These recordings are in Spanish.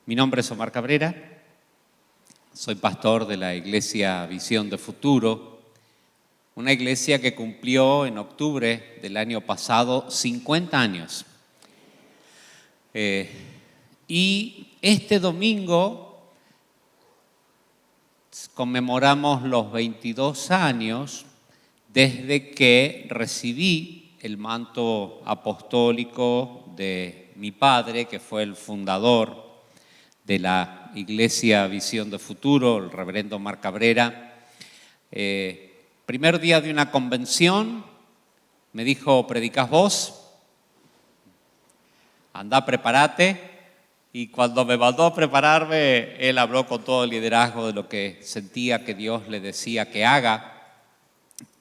Mi nombre es Omar Cabrera, soy pastor de la Iglesia Visión de Futuro, una iglesia que cumplió en octubre del año pasado 50 años. Y este domingo conmemoramos los 22 años desde que recibí el manto apostólico de mi padre, que fue el fundador de la Iglesia Visión de Futuro, el reverendo Omar Cabrera. Primer día de una convención, me dijo: predicás vos, andá, prepárate. Y cuando me mandó a prepararme, él habló con todo el liderazgo de lo que sentía que Dios le decía que haga.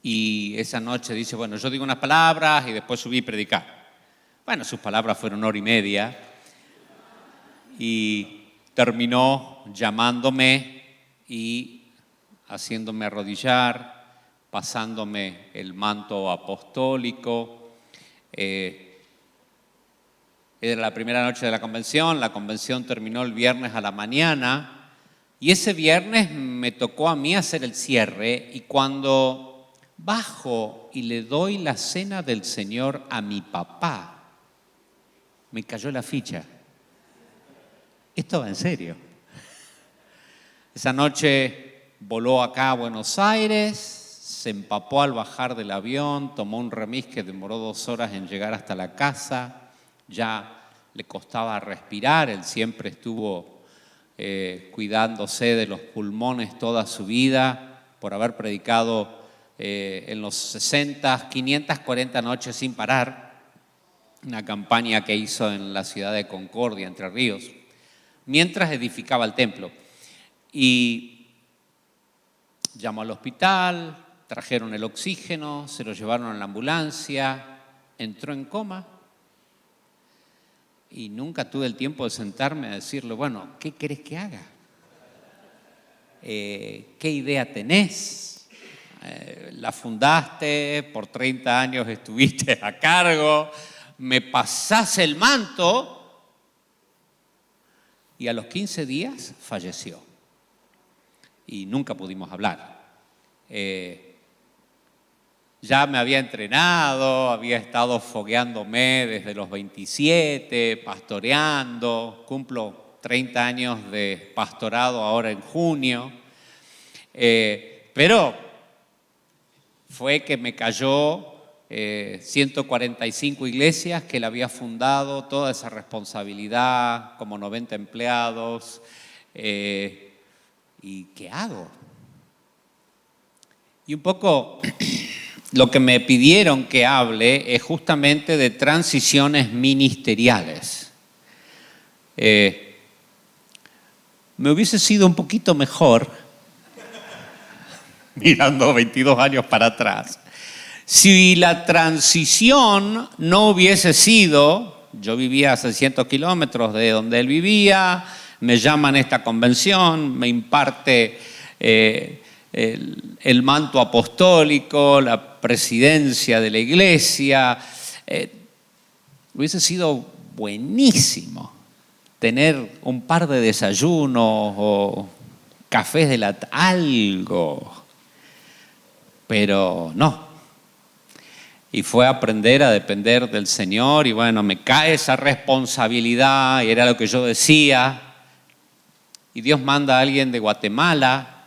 Y esa noche dice: bueno, yo digo unas palabras y después subí a predicar. Bueno, sus palabras fueron 1 hora y media. Y terminó llamándome y haciéndome arrodillar, pasándome el manto apostólico. Era la primera noche de la convención terminó el viernes a la mañana y ese viernes me tocó a mí hacer el cierre, y cuando bajo y le doy la cena del Señor a mi papá, me cayó la ficha. Esto va en serio. Esa noche voló acá a Buenos Aires, se empapó al bajar del avión, tomó un remis que demoró 2 horas en llegar hasta la casa. Ya le costaba respirar, él siempre estuvo cuidándose de los pulmones toda su vida por haber predicado en los 60, 540 noches sin parar, una campaña que hizo en la ciudad de Concordia, Entre Ríos, mientras edificaba el templo. Y llamó al hospital, trajeron el oxígeno, se lo llevaron en la ambulancia, entró en coma y nunca tuve el tiempo de sentarme a decirle: bueno, ¿qué querés que haga? ¿Qué idea tenés? La fundaste, por 30 años estuviste a cargo, me pasás el manto. Y a los 15 días falleció y nunca pudimos hablar. Ya me había entrenado, había estado fogueándome desde los 27, pastoreando, cumplo 30 años de pastorado ahora en junio, pero fue que me cayó 145 iglesias que él había fundado, toda esa responsabilidad, como 90 empleados. ¿Y qué hago? Y un poco lo que me pidieron que hable es justamente de transiciones ministeriales. Me hubiese sido un poquito mejor, mirando 22 años para atrás, si la transición no hubiese sido: yo vivía a 600 kilómetros de donde él vivía, me llaman a esta convención, me imparte el manto apostólico, la presidencia de la iglesia. Hubiese sido buenísimo tener un par de desayunos o cafés de algo, pero no. Y fue aprender a depender del Señor, y bueno, me cae esa responsabilidad, y era lo que yo decía. Y Dios manda a alguien de Guatemala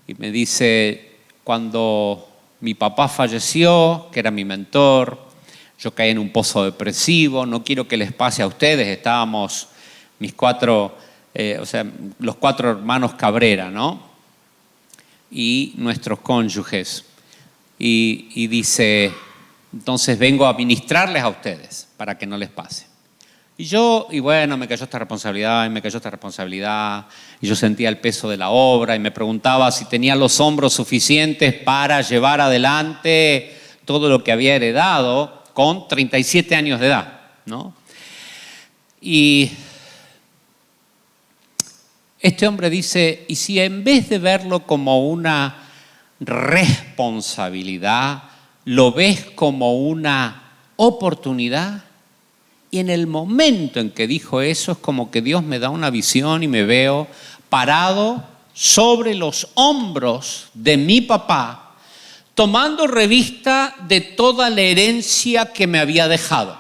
y me dice: cuando mi papá falleció, que era mi mentor, yo caí en un pozo depresivo, no quiero que les pase a ustedes. Estábamos los 4 hermanos Cabrera, ¿no? Y nuestros cónyuges. Y dice: entonces vengo a ministrarles a ustedes para que no les pase. Y bueno, me cayó esta responsabilidad, y yo sentía el peso de la obra, y me preguntaba si tenía los hombros suficientes para llevar adelante todo lo que había heredado con 37 años de edad, ¿no? Y este hombre dice: ¿y si en vez de verlo como una responsabilidad, lo ves como una oportunidad? Y en el momento en que dijo eso, es como que Dios me da una visión y me veo parado sobre los hombros de mi papá, tomando revista de toda la herencia que me había dejado.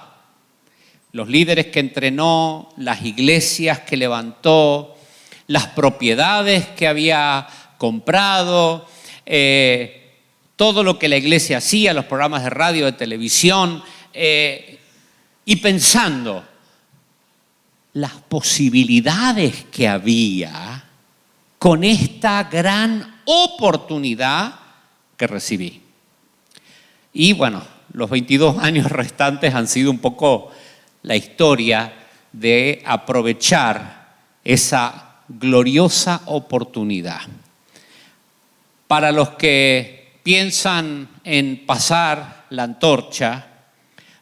Los líderes que entrenó, las iglesias que levantó, las propiedades que había comprado, todo lo que la iglesia hacía, los programas de radio, de televisión, y pensando las posibilidades que había con esta gran oportunidad que recibí. Y bueno, los 22 años restantes han sido un poco la historia de aprovechar esa gloriosa oportunidad. Para los que piensan en pasar la antorcha,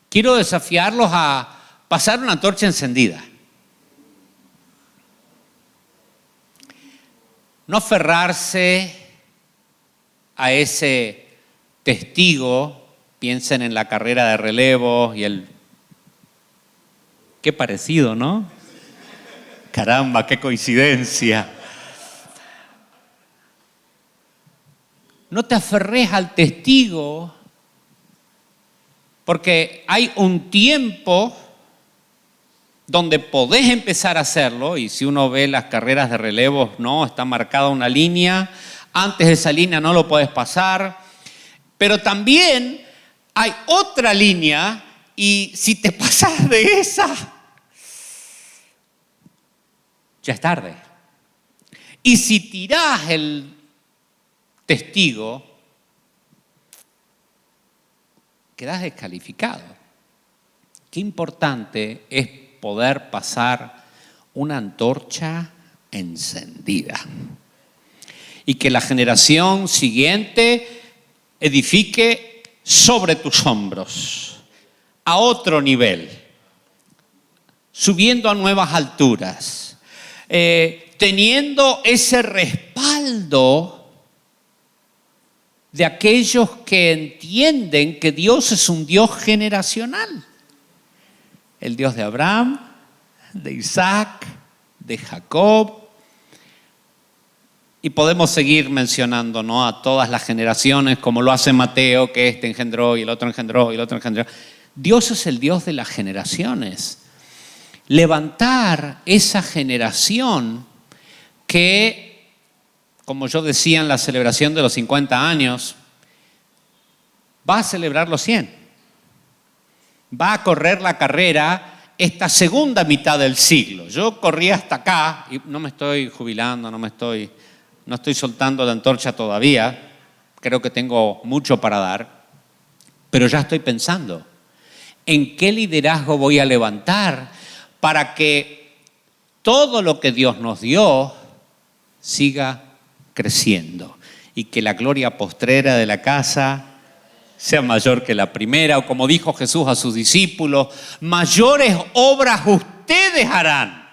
quiero desafiarlos a pasar una antorcha encendida. No aferrarse a ese testigo. Piensen en la carrera de relevos y el... Qué parecido, ¿no? Caramba, qué coincidencia. No te aferres al testigo, porque hay un tiempo donde podés empezar a hacerlo, y si uno ve las carreras de relevos, no, está marcada una línea, antes de esa línea no lo podés pasar, pero también hay otra línea, y si te pasas de esa, ya es tarde. Y si tirás el testigo, quedás descalificado. Qué importante es poder pasar una antorcha encendida y que la generación siguiente edifique sobre tus hombros, a otro nivel, subiendo a nuevas alturas, teniendo ese respaldo de aquellos que entienden que Dios es un Dios generacional. El Dios de Abraham, de Isaac, de Jacob. Y podemos seguir mencionando, ¿no?, a todas las generaciones, como lo hace Mateo, que este engendró y el otro engendró y el otro engendró. Dios es el Dios de las generaciones. Levantar esa generación que, como yo decía en la celebración de los 50 años, va a celebrar los 100. Va a correr la carrera esta segunda mitad del siglo. Yo corrí hasta acá y no me estoy jubilando, no estoy soltando la antorcha todavía. Creo que tengo mucho para dar, pero ya estoy pensando en qué liderazgo voy a levantar para que todo lo que Dios nos dio siga creciendo y que la gloria postrera de la casa sea mayor que la primera, o como dijo Jesús a sus discípulos, mayores obras ustedes harán,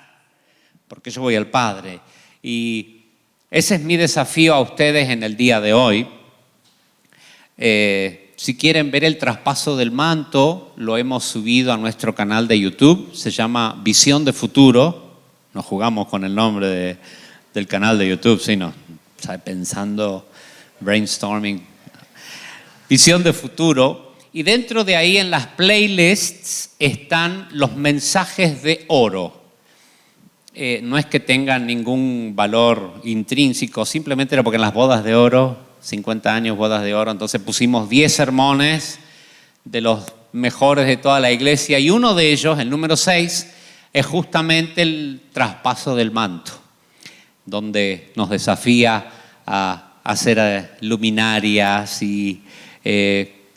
porque yo voy al Padre. Y ese es mi desafío a ustedes en el día de hoy. Si quieren ver el traspaso del manto, lo hemos subido a nuestro canal de YouTube, se llama Visión de Futuro. Nos jugamos con el nombre del canal de YouTube, sí, no, pensando, brainstorming. Visión de Futuro, y dentro de ahí en las playlists están los mensajes de oro. No es que tengan ningún valor intrínseco, simplemente era porque en las bodas de oro, 50 años bodas de oro, entonces pusimos 10 sermones de los mejores de toda la iglesia, y uno de ellos, el número 6, es justamente el traspaso del manto, donde nos desafía a hacer luminarias y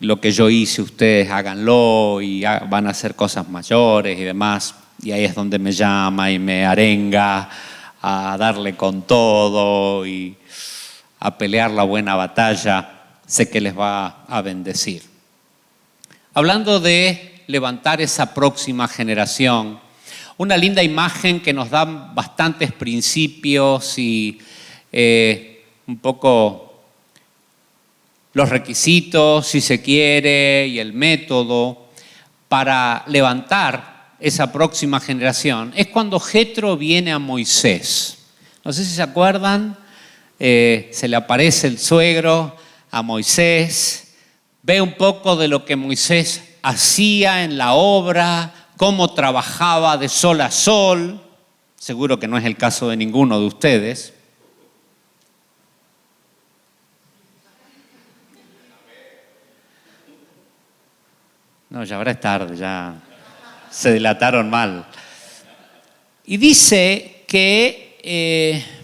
lo que yo hice, ustedes háganlo, y van a hacer cosas mayores y demás. Y ahí es donde me llama y me arenga a darle con todo y a pelear la buena batalla. Sé que les va a bendecir. Hablando de levantar esa próxima generación, una linda imagen que nos da bastantes principios y un poco los requisitos, si se quiere, y el método para levantar esa próxima generación es cuando Jetro viene a Moisés. No sé si se acuerdan, se le aparece el suegro a Moisés, ve un poco de lo que Moisés hacía en la obra, cómo trabajaba de sol a sol. Seguro que no es el caso de ninguno de ustedes. No, ya ahora es tarde, ya se delataron mal. Y dice que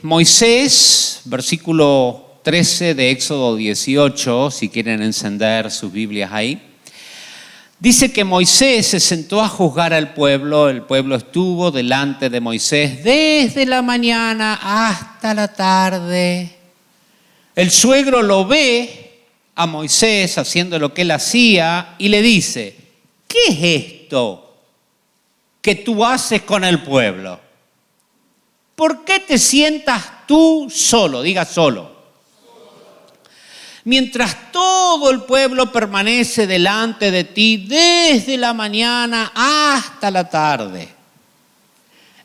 Moisés, versículo 13 de Éxodo 18, si quieren encender sus Biblias ahí, dice que Moisés se sentó a juzgar al pueblo, el pueblo estuvo delante de Moisés desde la mañana hasta la tarde. El suegro lo ve a Moisés haciendo lo que él hacía y le dice: ¿qué es esto que tú haces con el pueblo? ¿Por qué te sientas tú solo? Diga solo. Mientras todo el pueblo permanece delante de ti desde la mañana hasta la tarde.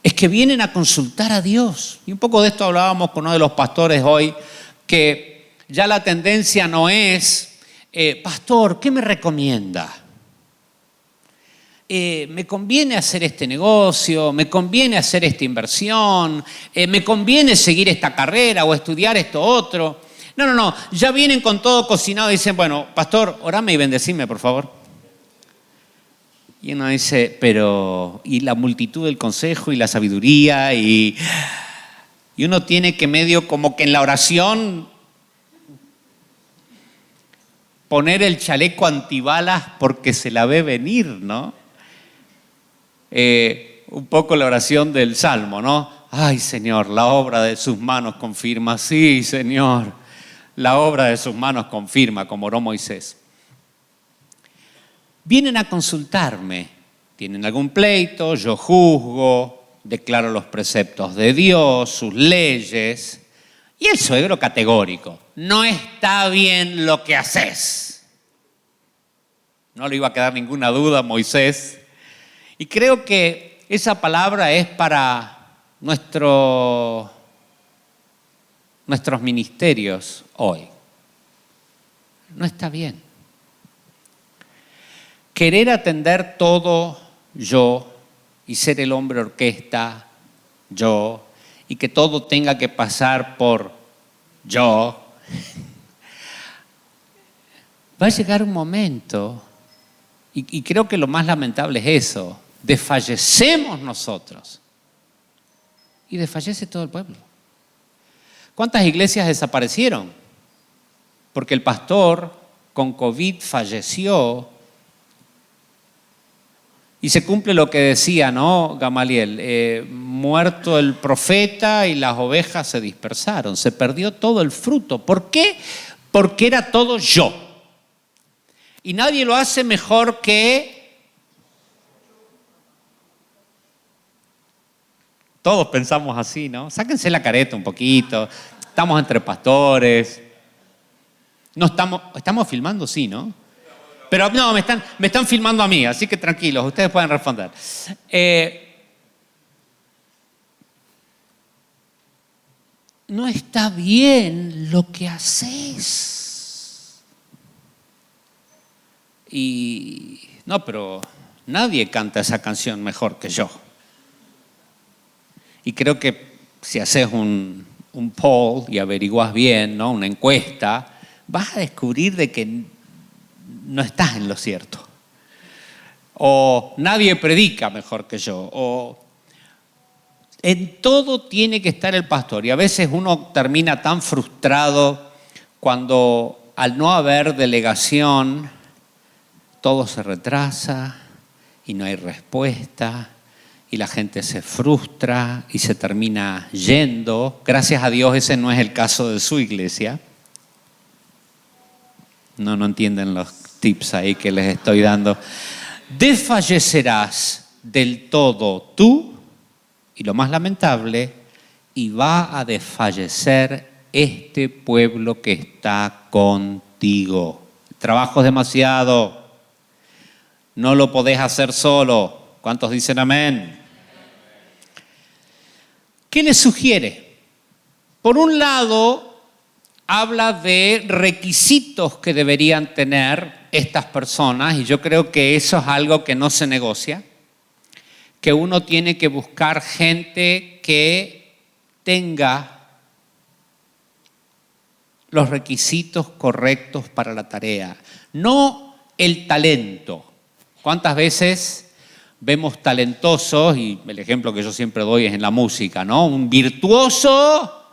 Es que vienen a consultar a Dios. Y un poco de esto hablábamos con uno de los pastores hoy, que ya la tendencia no es, pastor, ¿qué me recomienda? Me conviene hacer este negocio, me conviene hacer esta inversión, me conviene seguir esta carrera o estudiar esto otro. No, ya vienen con todo cocinado y dicen, bueno, pastor, orame y bendecime, por favor. Y uno dice, pero, y la multitud del consejo y la sabiduría, y uno tiene que medio como que en la oración poner el chaleco antibalas porque se la ve venir, ¿no? Un poco la oración del Salmo, ¿no? Ay, Señor, la obra de sus manos confirma. Sí, Señor, la obra de sus manos confirma, como oró Moisés. Vienen a consultarme, tienen algún pleito, yo juzgo, declaro los preceptos de Dios, sus leyes, y el suegro categórico: no está bien lo que haces. No le iba a quedar ninguna duda a Moisés. Y creo que esa palabra es para nuestros ministerios hoy. No está bien. Querer atender todo yo y ser el hombre orquesta yo y que todo tenga que pasar por yo. Va a llegar un momento, y creo que lo más lamentable es eso, desfallecemos nosotros y desfallece todo el pueblo. ¿Cuántas iglesias desaparecieron? Porque el pastor con COVID falleció. Y se cumple lo que decía, ¿no, Gamaliel? Muerto el profeta y las ovejas se dispersaron. Se perdió todo el fruto. ¿Por qué? Porque era todo yo. Y nadie lo hace mejor que... Todos pensamos así, ¿no? Sáquense la careta un poquito. Estamos entre pastores. No estamos filmando, sí, ¿no? Pero no, me están filmando a mí, así que tranquilos, ustedes pueden responder. No está bien lo que haces. Y no, pero nadie canta esa canción mejor que yo. Y creo que si haces un poll y averiguas bien, ¿no? Una encuesta, vas a descubrir de que no estás en lo cierto. O nadie predica mejor que yo. O en todo tiene que estar el pastor. Y a veces uno termina tan frustrado cuando al no haber delegación todo se retrasa y no hay respuesta y la gente se frustra y se termina yendo. Gracias a Dios ese no es el caso de su iglesia. No entienden los tips ahí que les estoy dando. Desfallecerás del todo tú, y lo más lamentable, y va a desfallecer este pueblo que está contigo. El trabajo es demasiado, no lo podés hacer solo. ¿Cuántos dicen amén? ¿Qué les sugiere? Por un lado, habla de requisitos que deberían tener estas personas, y yo creo que eso es algo que no se negocia, que uno tiene que buscar gente que tenga los requisitos correctos para la tarea, no el talento. ¿Cuántas veces vemos talentosos, y el ejemplo que yo siempre doy es en la música, ¿no? Un virtuoso,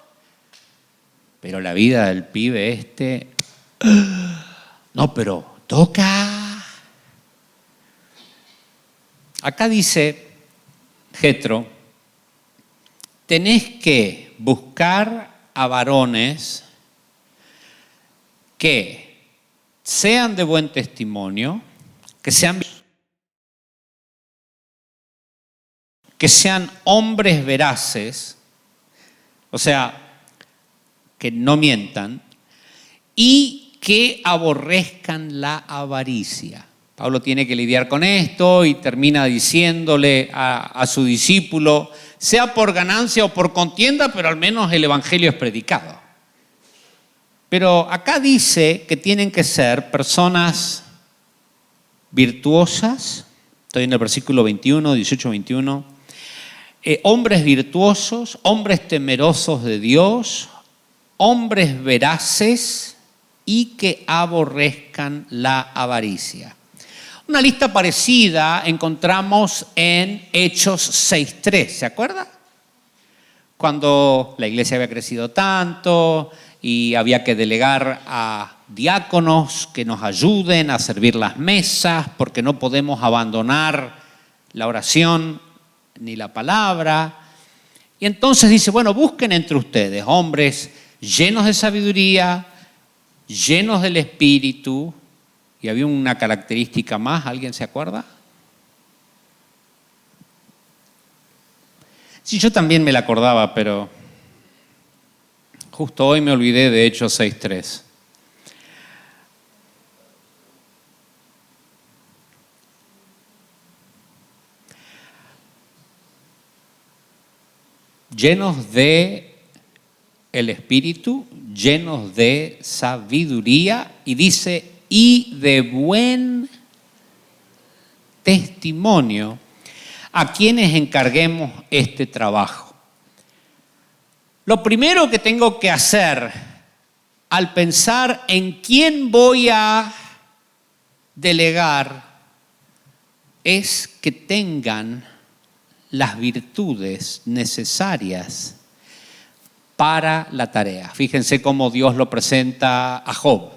pero la vida del pibe no, pero toca. Acá dice Jetro, tenés que buscar a varones que sean de buen testimonio, que sean hombres veraces, o sea, que no mientan, y que aborrezcan la avaricia. Pablo tiene que lidiar con esto y termina diciéndole a su discípulo, sea por ganancia o por contienda, pero al menos el evangelio es predicado. Pero acá dice que tienen que ser personas virtuosas, estoy en el versículo 21, 18-21, hombres virtuosos, hombres temerosos de Dios, hombres veraces y que aborrezcan la avaricia. Una lista parecida encontramos en Hechos 6:3, ¿se acuerda? Cuando la iglesia había crecido tanto y había que delegar a diáconos que nos ayuden a servir las mesas, porque no podemos abandonar la oración ni la palabra. Y entonces dice, bueno, busquen entre ustedes hombres llenos de sabiduría, llenos del Espíritu. Y había una característica más, ¿alguien se acuerda? Sí, yo también me la acordaba, pero justo hoy me olvidé de Hechos 6:3. Llenos de el Espíritu, llenos de sabiduría, y dice, y de buen testimonio a quienes encarguemos este trabajo. Lo primero que tengo que hacer al pensar en quién voy a delegar es que tengan las virtudes necesarias para la tarea. Fíjense cómo Dios lo presenta a Job,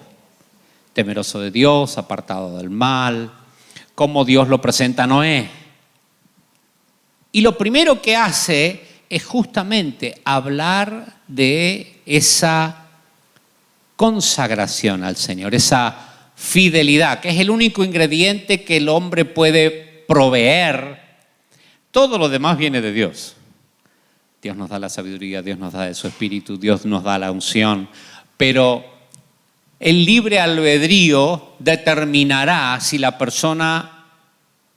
temeroso de Dios, apartado del mal, cómo Dios lo presenta a Noé. Y lo primero que hace es justamente hablar de esa consagración al Señor, esa fidelidad, que es el único ingrediente que el hombre puede proveer. Todo lo demás viene de Dios. Dios nos da la sabiduría, Dios nos da de su espíritu, Dios nos da la unción, pero el libre albedrío determinará si la persona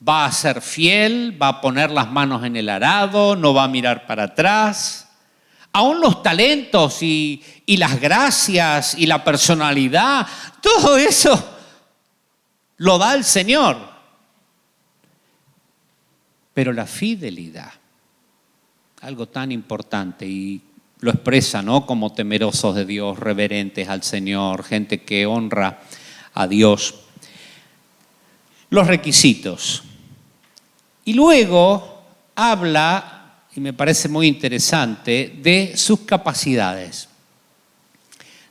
va a ser fiel, va a poner las manos en el arado, no va a mirar para atrás. Aún los talentos y las gracias y la personalidad, todo eso lo da el Señor. Pero la fidelidad, algo tan importante, y lo expresa, ¿no? Como temerosos de Dios, reverentes al Señor, gente que honra a Dios. Los requisitos. Y luego habla, y me parece muy interesante, de sus capacidades.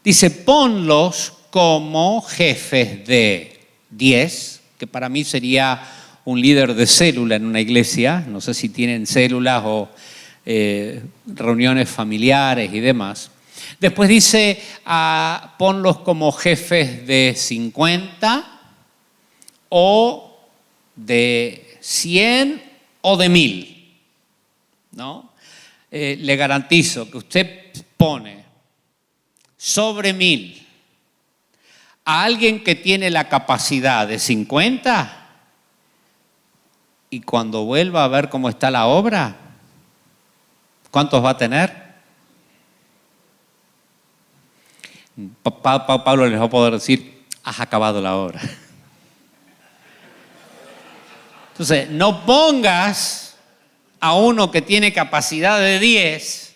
Dice, ponlos como jefes de 10, que para mí sería un líder de célula en una iglesia. No sé si tienen células o reuniones familiares y demás. Después dice, ponlos como jefes de 50 o de 100 o de 1000, ¿no? Le garantizo que usted pone sobre 1000 a alguien que tiene la capacidad de 50, y cuando vuelva a ver cómo está la obra, ¿cuántos va a tener? Pablo les va a poder decir, has acabado la obra. Entonces, no pongas a uno que tiene capacidad de 10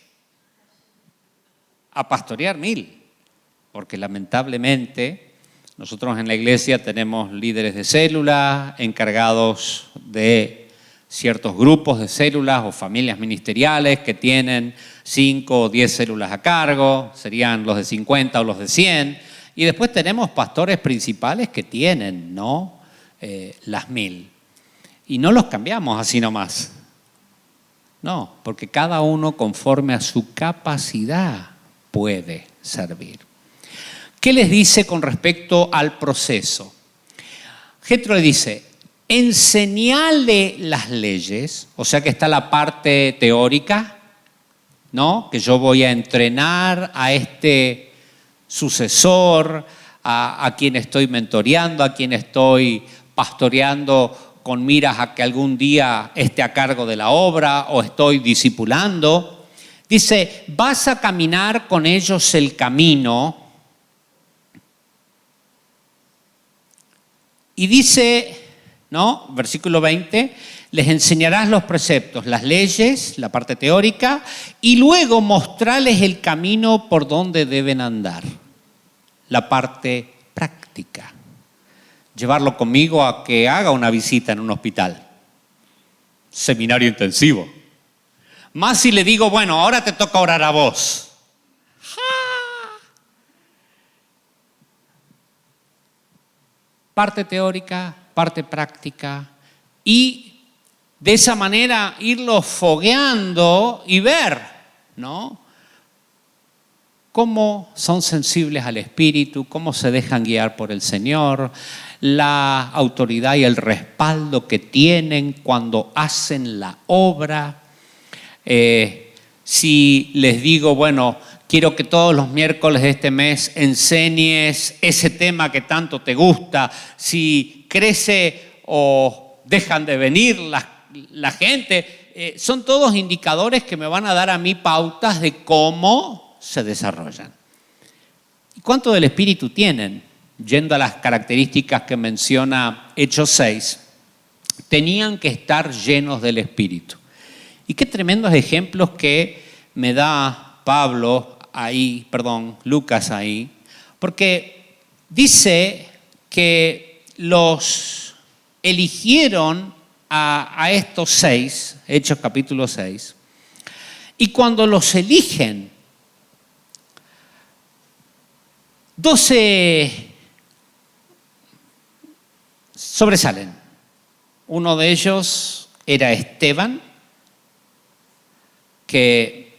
a pastorear 1000, porque lamentablemente nosotros en la iglesia tenemos líderes de células, encargados de ciertos grupos de células o familias ministeriales que tienen 5 o 10 células a cargo, serían los de 50 o los de 100, y después tenemos pastores principales que tienen, ¿no? Las 1000. Y no los cambiamos así nomás. No, porque cada uno conforme a su capacidad puede servir. ¿Qué les dice con respecto al proceso? Jethro le dice, enseñale las leyes, o sea que está la parte teórica, ¿no? Que yo voy a entrenar a este sucesor, a quien estoy mentoreando, a quien estoy pastoreando con miras a que algún día esté a cargo de la obra o estoy discipulando. Dice, vas a caminar con ellos el camino. Y dice, ¿no? Versículo 20, les enseñarás los preceptos, las leyes, la parte teórica, y luego mostrarles el camino por donde deben andar, la parte práctica. Llevarlo conmigo a que haga una visita en un hospital. Seminario intensivo. Más si le digo, bueno, ahora te toca orar a vos. Parte teórica, parte práctica. Y de esa manera irlo fogueando y ver, ¿no? Cómo son sensibles al Espíritu, cómo se dejan guiar por el Señor, la autoridad y el respaldo que tienen cuando hacen la obra. Si les digo, bueno, quiero que todos los miércoles de este mes enseñes ese tema que tanto te gusta, si crece o dejan de venir la gente, son todos indicadores que me van a dar a mí pautas de cómo se desarrollan. ¿Y cuánto del Espíritu tienen? Yendo a las características que menciona Hechos 6, tenían que estar llenos del Espíritu. Y qué tremendos ejemplos que me da Lucas ahí, porque dice que los eligieron a estos 6, Hechos capítulo 6, y cuando los eligen, 12 sobresalen. Uno de ellos era Esteban, que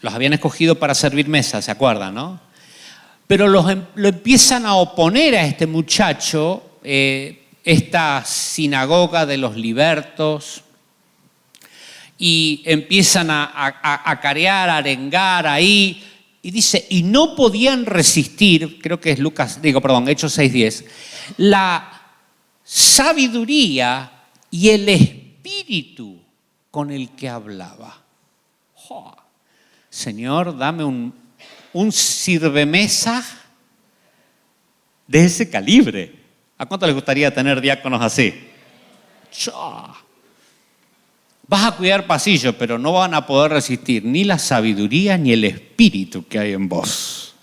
los habían escogido para servir mesa, ¿se acuerdan, no? Pero lo empiezan a oponer a este muchacho, esta sinagoga de los libertos, y empiezan a carear, a arengar ahí, y dice, y no podían resistir, creo que es Hechos 6:10, la sabiduría y el espíritu con el que hablaba. Oh, Señor, dame un sirvemesa de ese calibre. ¿A cuánto les gustaría tener diáconos así? Vas a cuidar pasillo, pero no van a poder resistir ni la sabiduría ni el espíritu que hay en vos.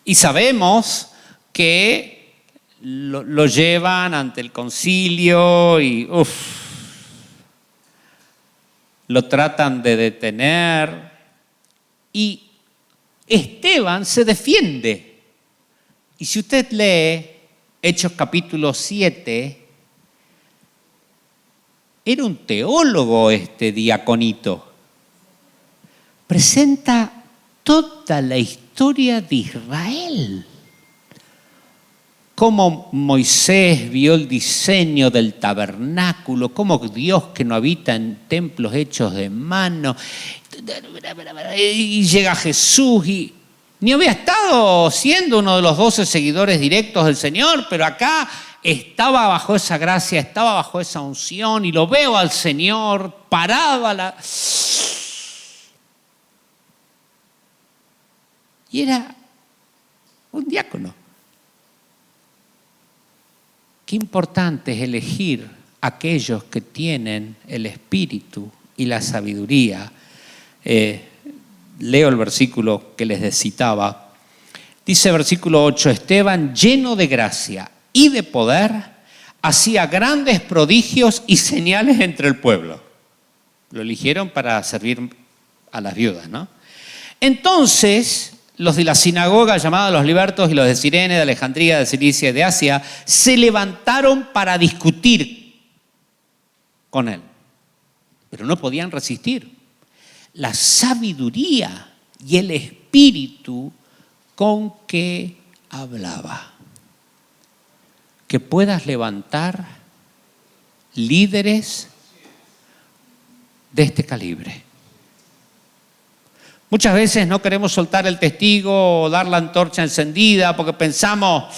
Y sabemos que lo llevan ante el concilio y lo tratan de detener. Y Esteban se defiende. Y si usted lee Hechos capítulo 7, era un teólogo este diaconito. Presenta toda la historia de Israel. Cómo Moisés vio el diseño del tabernáculo, cómo Dios que no habita en templos hechos de mano. Y llega Jesús y ni había estado siendo uno de los 12 seguidores directos del Señor, pero acá estaba bajo esa gracia, estaba bajo esa unción y lo veo al Señor parado y era un diácono. Qué importante es elegir aquellos que tienen el espíritu y la sabiduría. Leo el versículo que les citaba. Dice versículo 8, Esteban, lleno de gracia y de poder, hacía grandes prodigios y señales entre el pueblo. Lo eligieron para servir a las viudas, ¿no? Entonces, los de la sinagoga llamada los libertos y los de Cirene, de Alejandría, de Cilicia y de Asia, se levantaron para discutir con él. Pero no podían resistir. La sabiduría y el espíritu con que hablaba. Que puedas levantar líderes de este calibre. Muchas veces no queremos soltar el testigo o dar la antorcha encendida porque pensamos,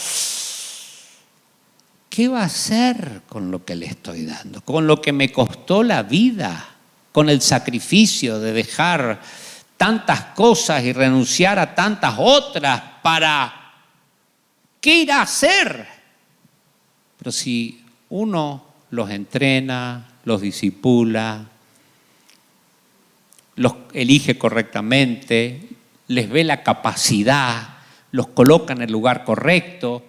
¿qué va a hacer con lo que le estoy dando? Con lo que me costó la vida, con el sacrificio de dejar tantas cosas y renunciar a tantas otras para, ¿qué irá a hacer? Pero si uno los entrena, los discipula, los elige correctamente, les ve la capacidad, los coloca en el lugar correcto.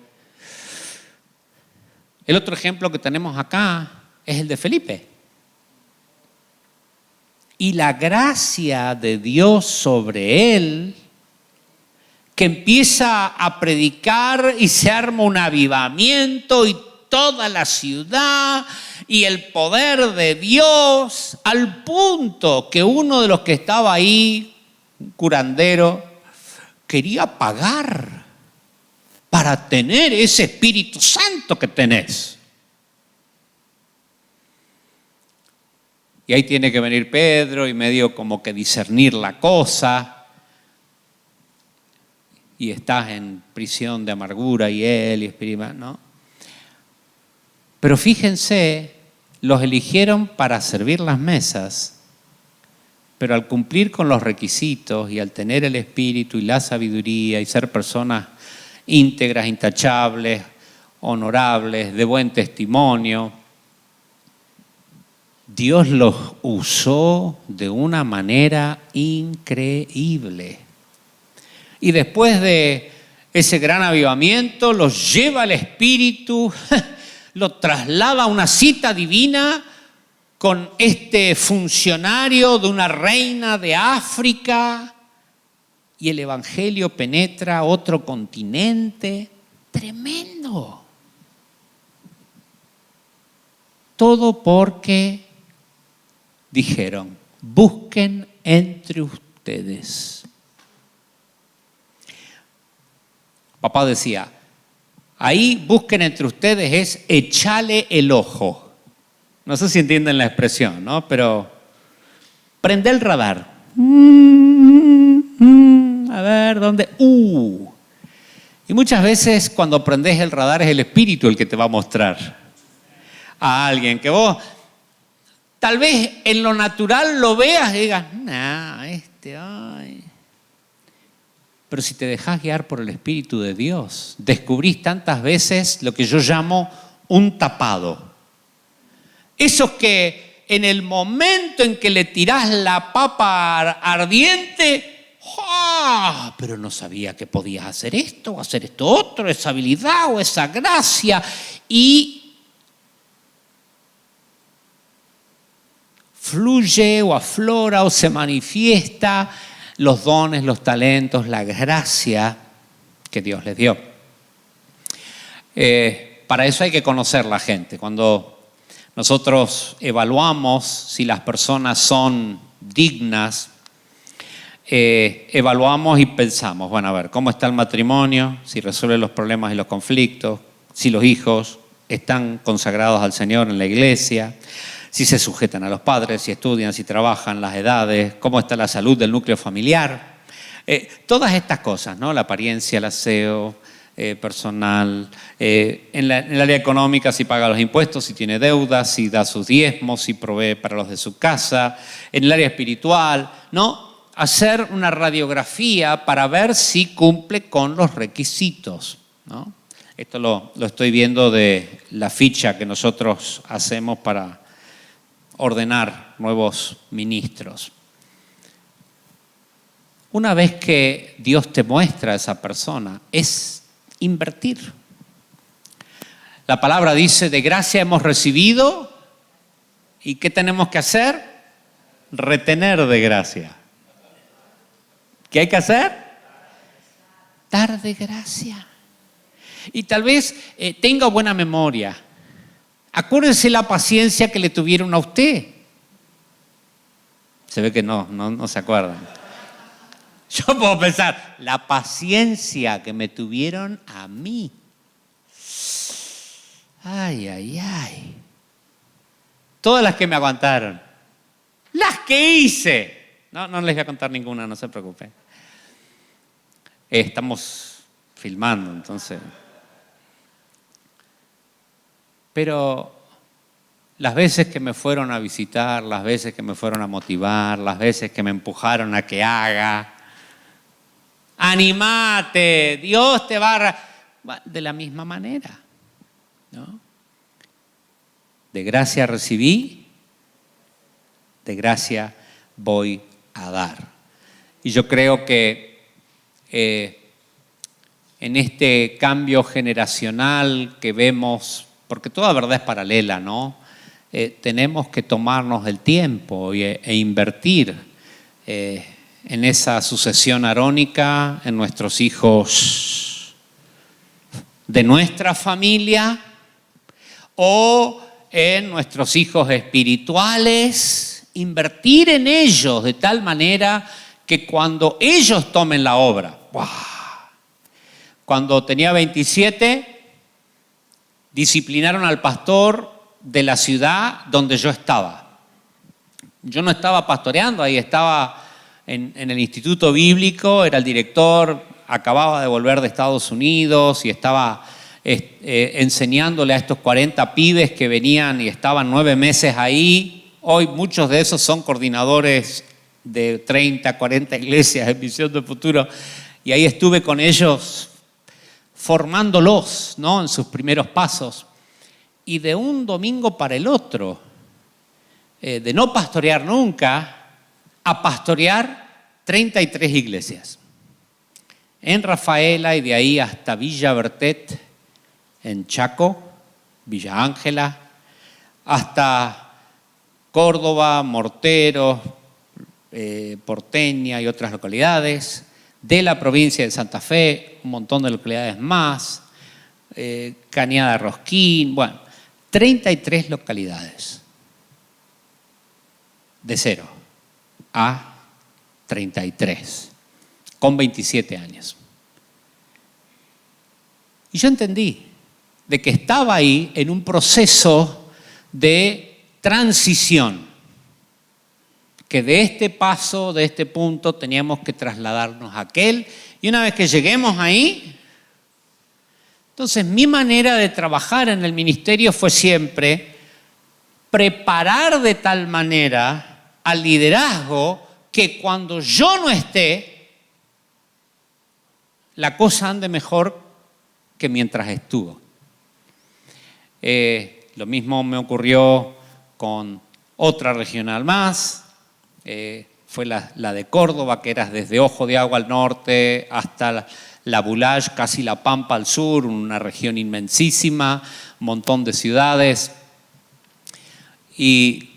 El otro ejemplo que tenemos acá es el de Felipe. Y la gracia de Dios sobre él, que empieza a predicar y se arma un avivamiento y toda la ciudad y el poder de Dios, al punto que uno de los que estaba ahí, un curandero, quería pagar para tener ese Espíritu Santo que tenés. Y ahí tiene que venir Pedro y medio como que discernir la cosa. Y estás en prisión de amargura y él y espíritu, ¿no? Pero fíjense, los eligieron para servir las mesas, pero al cumplir con los requisitos y al tener el espíritu y la sabiduría y ser personas íntegras, intachables, honorables, de buen testimonio, Dios los usó de una manera increíble. Y después de ese gran avivamiento, los lleva el Espíritu, lo traslada a una cita divina con este funcionario de una reina de África y el Evangelio penetra otro continente. Tremendo. Todo porque dijeron, busquen entre ustedes. Papá decía, ahí busquen entre ustedes es echale el ojo. No sé si entienden la expresión, ¿no? Pero prende el radar. A ver, ¿dónde? Y muchas veces cuando prendes el radar es el espíritu el que te va a mostrar a alguien que vos tal vez en lo natural lo veas y digas, ay. Pero si te dejas guiar por el Espíritu de Dios, descubrís tantas veces lo que yo llamo un tapado. Esos que en el momento en que le tirás la papa ardiente, pero no sabía que podías hacer esto o hacer esto otro, esa habilidad o esa gracia. Y fluye o aflora o se manifiesta los dones, los talentos, la gracia que Dios les dio. Para eso hay que conocer la gente. Cuando nosotros evaluamos si las personas son dignas, evaluamos y pensamos, bueno, a ver, ¿cómo está el matrimonio? Si resuelve los problemas y los conflictos, si los hijos están consagrados al Señor en la iglesia, si se sujetan a los padres, si estudian, si trabajan, las edades, cómo está la salud del núcleo familiar. Todas estas cosas, ¿no? La apariencia, el aseo, personal, en el área económica, si paga los impuestos, si tiene deudas, si da sus diezmos, si provee para los de su casa, en el área espiritual, ¿no? Hacer una radiografía para ver si cumple con los requisitos, ¿no? Esto lo estoy viendo de la ficha que nosotros hacemos para ordenar nuevos ministros. Una vez que Dios te muestra a esa persona, es invertir. La palabra dice, de gracia hemos recibido, ¿y qué tenemos que hacer? Retener de gracia. ¿Qué hay que hacer? Dar de gracia. Y tal vez tenga buena memoria. Acuérdese la paciencia que le tuvieron a usted. Se ve que no se acuerdan. Yo puedo pensar, la paciencia que me tuvieron a mí. Ay, ay, ay. Todas las que me aguantaron. Las que hice. No les voy a contar ninguna, no se preocupen. Estamos filmando, entonces. Pero las veces que me fueron a visitar, las veces que me fueron a motivar, las veces que me empujaron a que haga, animate, Dios te va a... De la misma manera, ¿no? De gracia recibí, de gracia voy a dar. Y yo creo que en este cambio generacional que vemos, porque toda verdad es paralela, ¿no? Tenemos que tomarnos el tiempo e invertir en esa sucesión arónica, en nuestros hijos de nuestra familia o en nuestros hijos espirituales, invertir en ellos de tal manera que cuando ellos tomen la obra, ¡wow! Cuando tenía 27, disciplinaron al pastor de la ciudad donde yo estaba. Yo no estaba pastoreando, ahí estaba en el instituto bíblico, era el director, acababa de volver de Estados Unidos y estaba enseñándole a estos 40 pibes que venían y estaban 9 meses ahí. Hoy muchos de esos son coordinadores de 30, 40 iglesias en Visión del Futuro. Y ahí estuve con ellos formándolos, ¿no? En sus primeros pasos. Y de un domingo para el otro, de no pastorear nunca, a pastorear 33 iglesias. En Rafaela y de ahí hasta Villa Bertet, en Chaco, Villa Ángela, hasta Córdoba, Morteros, Porteña y otras localidades, de la provincia de Santa Fe, un montón de localidades más, Cañada Rosquín, bueno, 33 localidades, de 0 a 33, con 27 años. Y yo entendí de que estaba ahí en un proceso de transición, que de este paso, de este punto, teníamos que trasladarnos a aquel, y una vez que lleguemos ahí, entonces mi manera de trabajar en el ministerio fue siempre preparar de tal manera al liderazgo que cuando yo no esté, la cosa ande mejor que mientras estuvo. Lo mismo me ocurrió con otra regional más, fue la de Córdoba, que era desde Ojo de Agua al norte hasta la Bulage, casi La Pampa al sur, una región inmensísima, un montón de ciudades. Y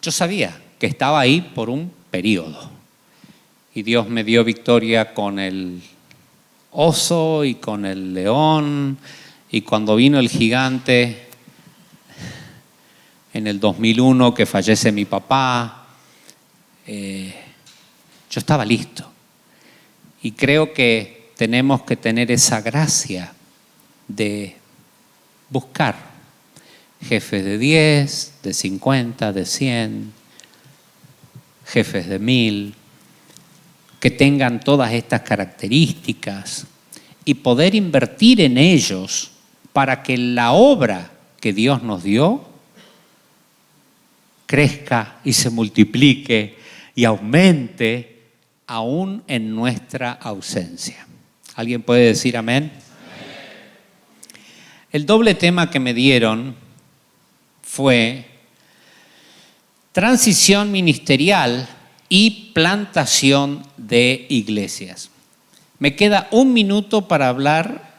yo sabía que estaba ahí por un periodo. Y Dios me dio victoria con el oso y con el león. Y cuando vino el gigante, en el 2001 que fallece mi papá, yo estaba listo. Y creo que tenemos que tener esa gracia de buscar jefes de 10, de 50, de 100, jefes de 1000, que tengan todas estas características y poder invertir en ellos para que la obra que Dios nos dio crezca y se multiplique y aumente aún en nuestra ausencia. ¿Alguien puede decir amén? El doble tema que me dieron fue transición ministerial y plantación de iglesias. Me queda 1 minuto para hablar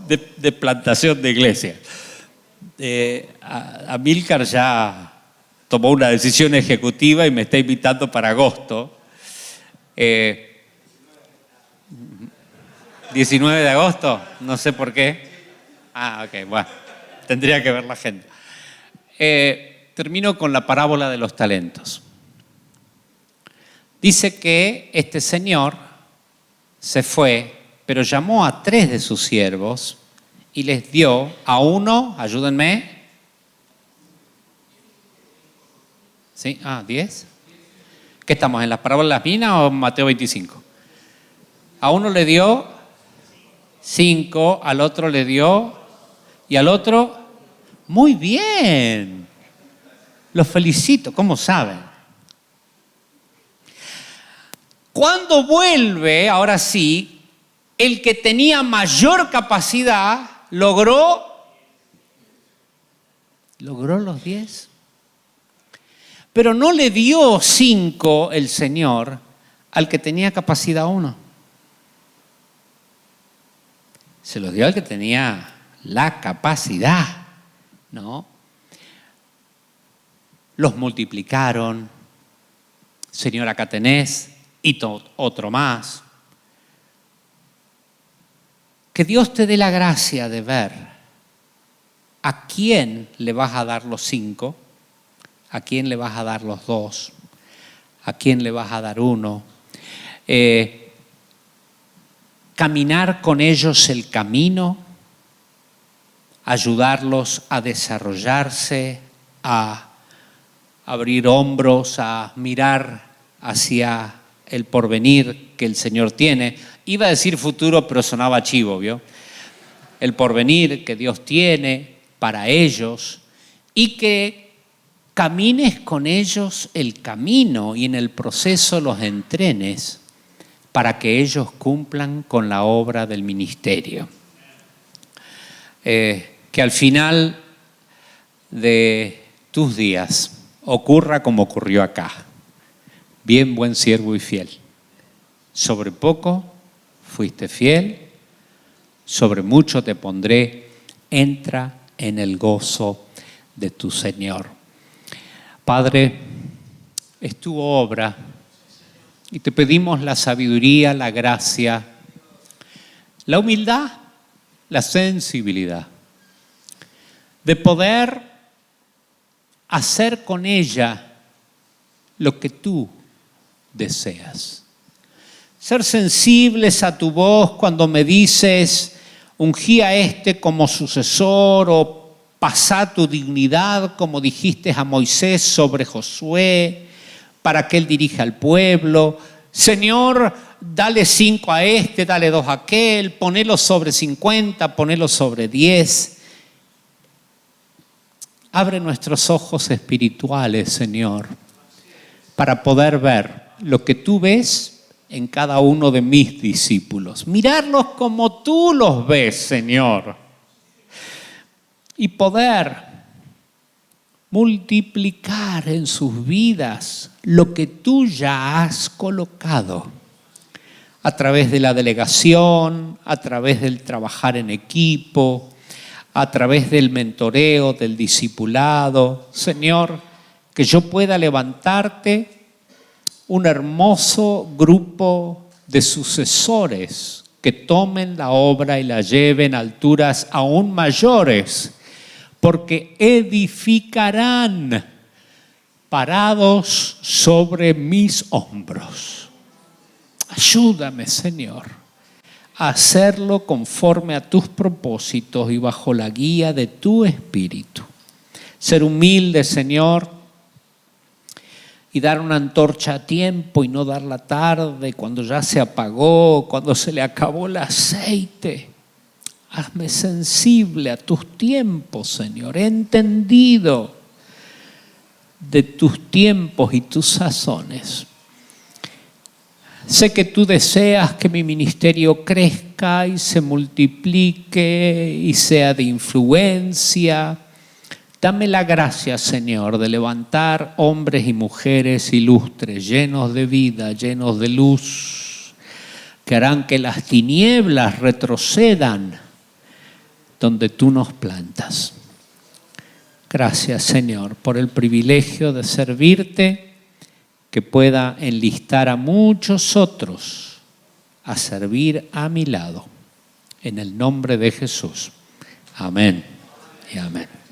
de plantación de iglesias. Amílcar ya tomó una decisión ejecutiva y me está invitando para agosto. 19 de agosto, no sé por qué. Ok, bueno, tendría que ver la agenda. Termino con la parábola de los talentos. Dice que este señor se fue, pero llamó a 3 de sus siervos y les dio a uno, ayúdenme. ¿Sí? 10. ¿Qué estamos, en las parábolas de las minas o en Mateo 25? A uno le dio 5, al otro le dio, y al otro, muy bien. Los felicito, ¿cómo saben? Cuando vuelve, ahora sí, el que tenía mayor capacidad logró los 10. Pero no le dio 5 el Señor al que tenía capacidad 1. Se los dio al que tenía la capacidad, ¿no? Los multiplicaron. Señor, acá tenés, y otro más. Que Dios te dé la gracia de ver a quién le vas a dar los 5, a quién le vas a dar los 2, a quién le vas a dar 1. Caminar con ellos el camino, ayudarlos a desarrollarse, a abrir hombros, a mirar hacia el porvenir que el Señor tiene. Iba a decir futuro, pero sonaba chivo, ¿vio? El porvenir que Dios tiene para ellos y que camines con ellos el camino y en el proceso los entrenes para que ellos cumplan con la obra del ministerio. Que al final de tus días ocurra como ocurrió acá. Bien, buen siervo y fiel. Sobre poco fuiste fiel, sobre mucho te pondré, entra en el gozo de tu Señor. Padre, es tu obra y te pedimos la sabiduría, la gracia, la humildad, la sensibilidad de poder hacer con ella lo que tú deseas. Ser sensibles a tu voz cuando me dices, ungí a este como sucesor, o pasá tu dignidad como dijiste a Moisés sobre Josué, para que él dirija al pueblo. Señor, dale 5 a este, dale 2 a aquel, ponelo sobre 50, ponelo sobre 10. Abre nuestros ojos espirituales, Señor, para poder ver lo que tú ves en cada uno de mis discípulos. Mirarlos como tú los ves, Señor. Y poder multiplicar en sus vidas lo que tú ya has colocado. A través de la delegación, a través del trabajar en equipo, a través del mentoreo, del discipulado. Señor, que yo pueda levantarte un hermoso grupo de sucesores que tomen la obra y la lleven a alturas aún mayores, porque edificarán parados sobre mis hombros. Ayúdame, Señor, a hacerlo conforme a tus propósitos y bajo la guía de tu Espíritu. Ser humilde, Señor, y dar una antorcha a tiempo y no darla tarde, cuando ya se apagó, cuando se le acabó el aceite. Hazme sensible a tus tiempos, Señor. He entendido de tus tiempos y tus sazones. Sé que tú deseas que mi ministerio crezca y se multiplique y sea de influencia. Dame la gracia, Señor, de levantar hombres y mujeres ilustres, llenos de vida, llenos de luz, que harán que las tinieblas retrocedan donde tú nos plantas. Gracias, Señor, por el privilegio de servirte, que pueda enlistar a muchos otros a servir a mi lado. En el nombre de Jesús. Amén y amén.